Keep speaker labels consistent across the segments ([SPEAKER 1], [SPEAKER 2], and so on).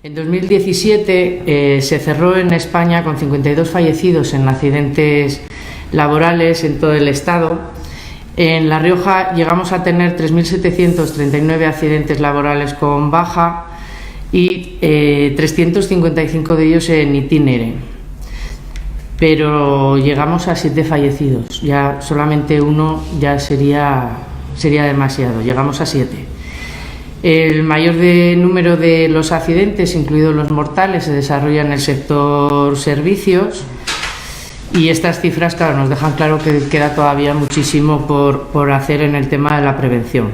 [SPEAKER 1] En 2017 se cerró en España con 52 fallecidos en accidentes laborales en todo el estado. En La Rioja llegamos a tener 3.739 accidentes laborales con baja y 355 de ellos en itinere. Pero llegamos a 7 fallecidos, ya solamente uno ya sería demasiado, llegamos a 7. El mayor número de los accidentes, incluidos los mortales, se desarrolla en el sector servicios y estas cifras, claro, nos dejan claro que queda todavía muchísimo por hacer en el tema de la prevención.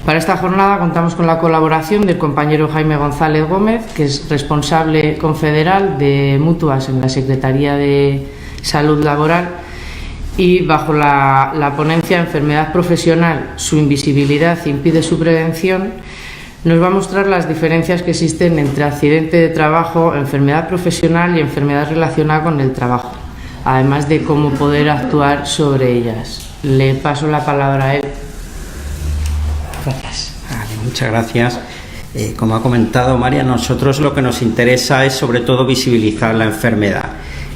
[SPEAKER 1] Para esta jornada contamos con la colaboración del compañero Jaime González Gómez, que es responsable confederal de mutuas en la Secretaría de Salud Laboral, y bajo la ponencia Enfermedad profesional, su invisibilidad impide su prevención, nos va a mostrar las diferencias que existen entre accidente de trabajo, enfermedad profesional y enfermedad relacionada con el trabajo, además de cómo poder actuar sobre ellas. Le paso la palabra a él.
[SPEAKER 2] Gracias. Vale, muchas gracias. Como ha comentado María, a nosotros lo que nos interesa es sobre todo visibilizar la enfermedad.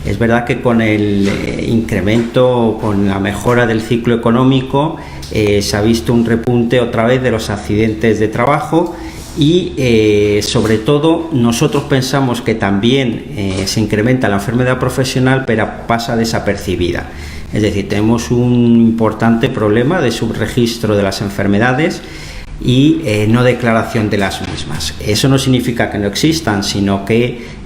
[SPEAKER 2] Es verdad que con el incremento, con la mejora del ciclo económico, se ha visto un repunte otra vez de los accidentes de trabajo y sobre todo nosotros pensamos que también se incrementa la enfermedad profesional, pero pasa desapercibida. Es decir, tenemos un importante problema de subregistro de las enfermedades y no declaración de las mismas. Eso no significa que no existan, sino que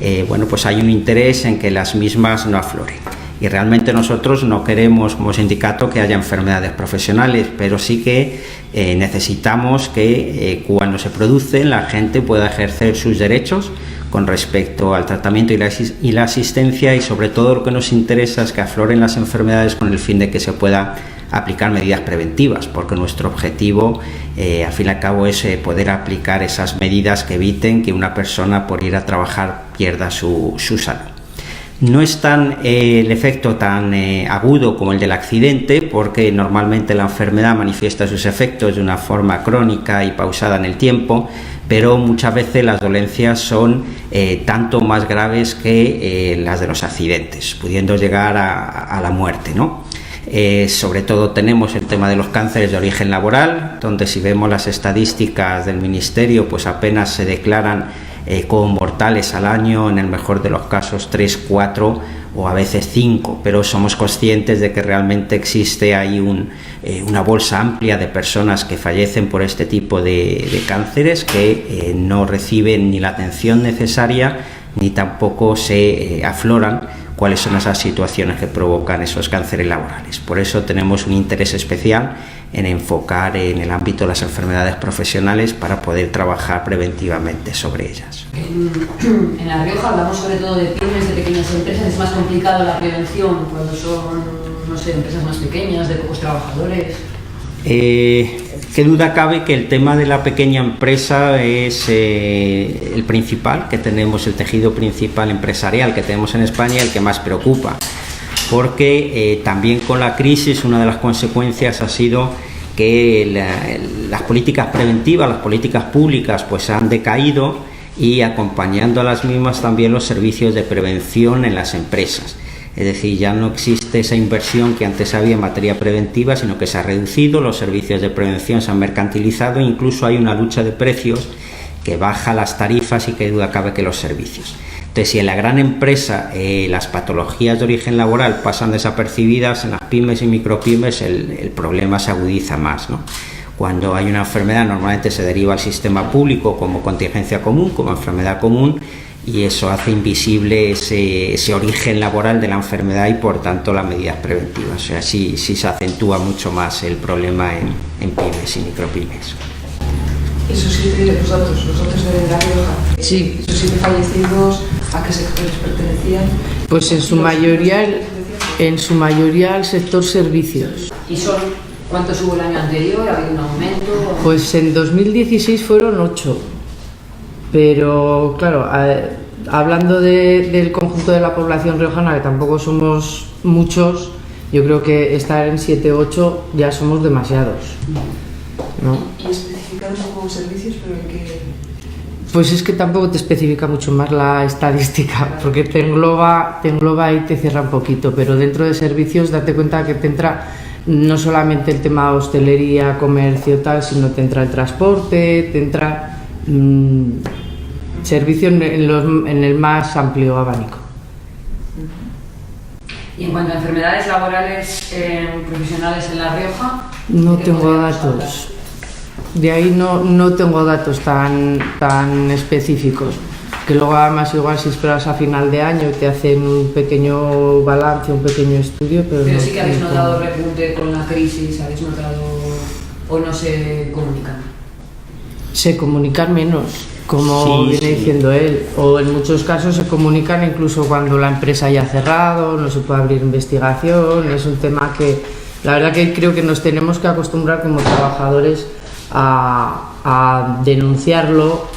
[SPEAKER 2] pues hay un interés en que las mismas no afloren. Y realmente nosotros no queremos como sindicato que haya enfermedades profesionales, pero sí que necesitamos que cuando se producen la gente pueda ejercer sus derechos con respecto al tratamiento y la asistencia, y sobre todo lo que nos interesa es que afloren las enfermedades con el fin de que se pueda aplicar medidas preventivas, porque nuestro objetivo al fin y al cabo es poder aplicar esas medidas que eviten que una persona por ir a trabajar pierda su salud. No es el efecto tan agudo como el del accidente, porque normalmente la enfermedad manifiesta sus efectos de una forma crónica y pausada en el tiempo, pero muchas veces las dolencias son tanto más graves que las de los accidentes, pudiendo llegar a la muerte, ¿no? Sobre todo tenemos el tema de los cánceres de origen laboral, donde si vemos las estadísticas del Ministerio, pues apenas se declaran como mortales al año, en el mejor de los casos 3, 4 o a veces 5, pero somos conscientes de que realmente existe ahí una bolsa amplia de personas que fallecen por este tipo de cánceres que no reciben ni la atención necesaria ni tampoco se afloran cuáles son esas situaciones que provocan esos cánceres laborales. Por eso tenemos un interés especial en enfocar en el ámbito de las enfermedades profesionales para poder trabajar preventivamente sobre ellas.
[SPEAKER 3] En La Rioja hablamos sobre todo de pymes, de pequeñas empresas. Es más complicado la prevención cuando son, no sé, empresas más pequeñas, de pocos trabajadores.
[SPEAKER 2] Qué duda cabe que el tema de la pequeña empresa es el principal que tenemos, el tejido principal empresarial que tenemos en España, el que más preocupa, porque también con la crisis una de las consecuencias ha sido que las políticas preventivas, las políticas públicas pues han decaído, y acompañando a las mismas también los servicios de prevención en las empresas. Es decir, ya no existe esa inversión que antes había en materia preventiva, sino que se ha reducido, los servicios de prevención se han mercantilizado e incluso hay una lucha de precios que baja las tarifas y que duda cabe que los servicios. Entonces, si en la gran empresa las patologías de origen laboral pasan desapercibidas, en las pymes y micropymes el problema se agudiza más, ¿no? Cuando hay una enfermedad normalmente se deriva al sistema público como contingencia común, como enfermedad común, y eso hace invisible ese origen laboral de la enfermedad y por tanto las medidas preventivas. O sea, sí se acentúa mucho más el problema en pymes y micropymes.
[SPEAKER 3] Esos 7 los datos de La Rioja,
[SPEAKER 1] sí.
[SPEAKER 3] Esos 7 fallecidos, ¿a qué sectores pertenecían?
[SPEAKER 1] Pues en su mayoría al sector servicios.
[SPEAKER 3] ¿Y cuántos hubo el año anterior? ¿Ha habido un aumento?
[SPEAKER 1] Pues en 2016 fueron 8. Pero claro, hablando del conjunto de la población riojana, que tampoco somos muchos, yo creo que estar en 7 o 8 ya somos demasiados, ¿no?
[SPEAKER 3] Y especificar un poco servicios, pero
[SPEAKER 1] Pues es que tampoco te especifica mucho más la estadística, porque te engloba y te cierra un poquito, pero dentro de servicios date cuenta que te entra no solamente el tema hostelería, comercio, tal, sino te entra el transporte, te entra servicio en el más amplio abanico.
[SPEAKER 3] Y en cuanto a enfermedades laborales profesionales en La Rioja,
[SPEAKER 1] no tengo datos. De ahí no tengo datos tan específicos, que luego además igual si esperas a final de año te hacen un pequeño balance, un pequeño estudio, pero
[SPEAKER 3] sí que habéis notado repunte con la crisis, habéis notado o no se comunican.
[SPEAKER 1] Se comunican menos, como viene diciendo él, o en muchos casos se comunican incluso cuando la empresa ya ha cerrado, no se puede abrir investigación. Es un tema que la verdad que creo que nos tenemos que acostumbrar como trabajadores a denunciarlo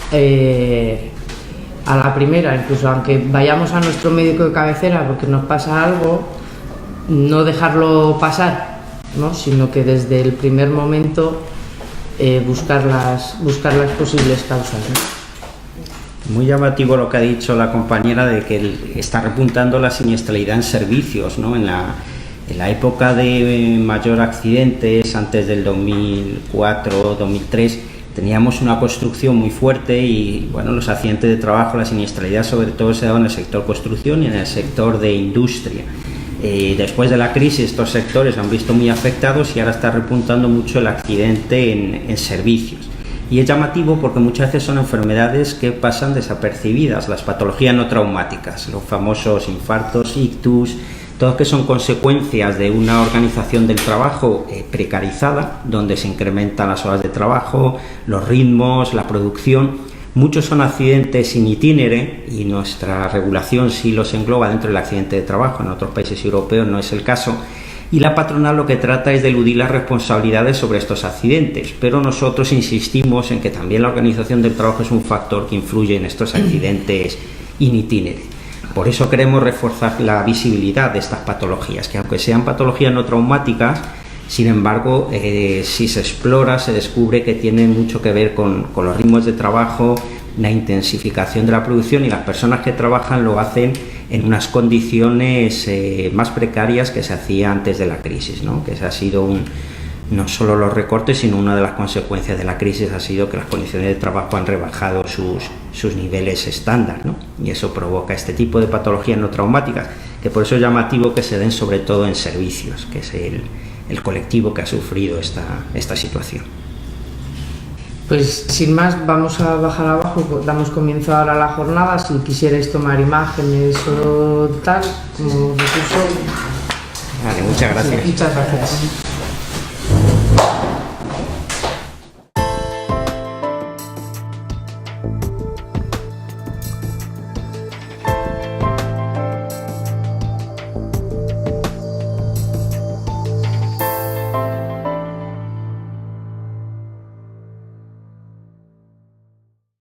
[SPEAKER 1] a la primera, incluso aunque vayamos a nuestro médico de cabecera porque nos pasa algo, no dejarlo pasar, ¿no? Sino que desde el primer momento buscar las posibles causas, ¿no?
[SPEAKER 2] Muy llamativo lo que ha dicho la compañera de que está repuntando la siniestralidad en servicios, ¿no? En la época de mayor accidentes, antes del 2004-2003, teníamos una construcción muy fuerte y bueno, los accidentes de trabajo, la siniestralidad sobre todo se daba en el sector construcción y en el sector de industria. Después de la crisis estos sectores se han visto muy afectados y ahora está repuntando mucho el accidente en servicios. Y es llamativo porque muchas veces son enfermedades que pasan desapercibidas, las patologías no traumáticas, los famosos infartos, ictus, todos que son consecuencias de una organización del trabajo precarizada, donde se incrementan las horas de trabajo, los ritmos, la producción. Muchos son accidentes in itinere y nuestra regulación sí los engloba dentro del accidente de trabajo, en otros países europeos no es el caso. Y la patronal lo que trata es de eludir las responsabilidades sobre estos accidentes, pero nosotros insistimos en que también la organización del trabajo es un factor que influye en estos accidentes in itinere. Por eso queremos reforzar la visibilidad de estas patologías, que aunque sean patologías no traumáticas, sin embargo, si se explora, se descubre que tienen mucho que ver con los ritmos de trabajo, la intensificación de la producción, y las personas que trabajan lo hacen en unas condiciones más precarias que se hacía antes de la crisis, ¿no? Que ese ha sido no solo los recortes, sino una de las consecuencias de la crisis ha sido que las condiciones de trabajo han rebajado sus niveles estándar, ¿no? Y eso provoca este tipo de patologías no traumáticas, que por eso es llamativo que se den sobre todo en servicios, que es el colectivo que ha sufrido esta situación.
[SPEAKER 1] Pues sin más, vamos a bajar abajo, damos comienzo ahora a la jornada. Si quisierais tomar imágenes o tal, como recurso.
[SPEAKER 2] Vale, muchas gracias.
[SPEAKER 1] Muchas gracias.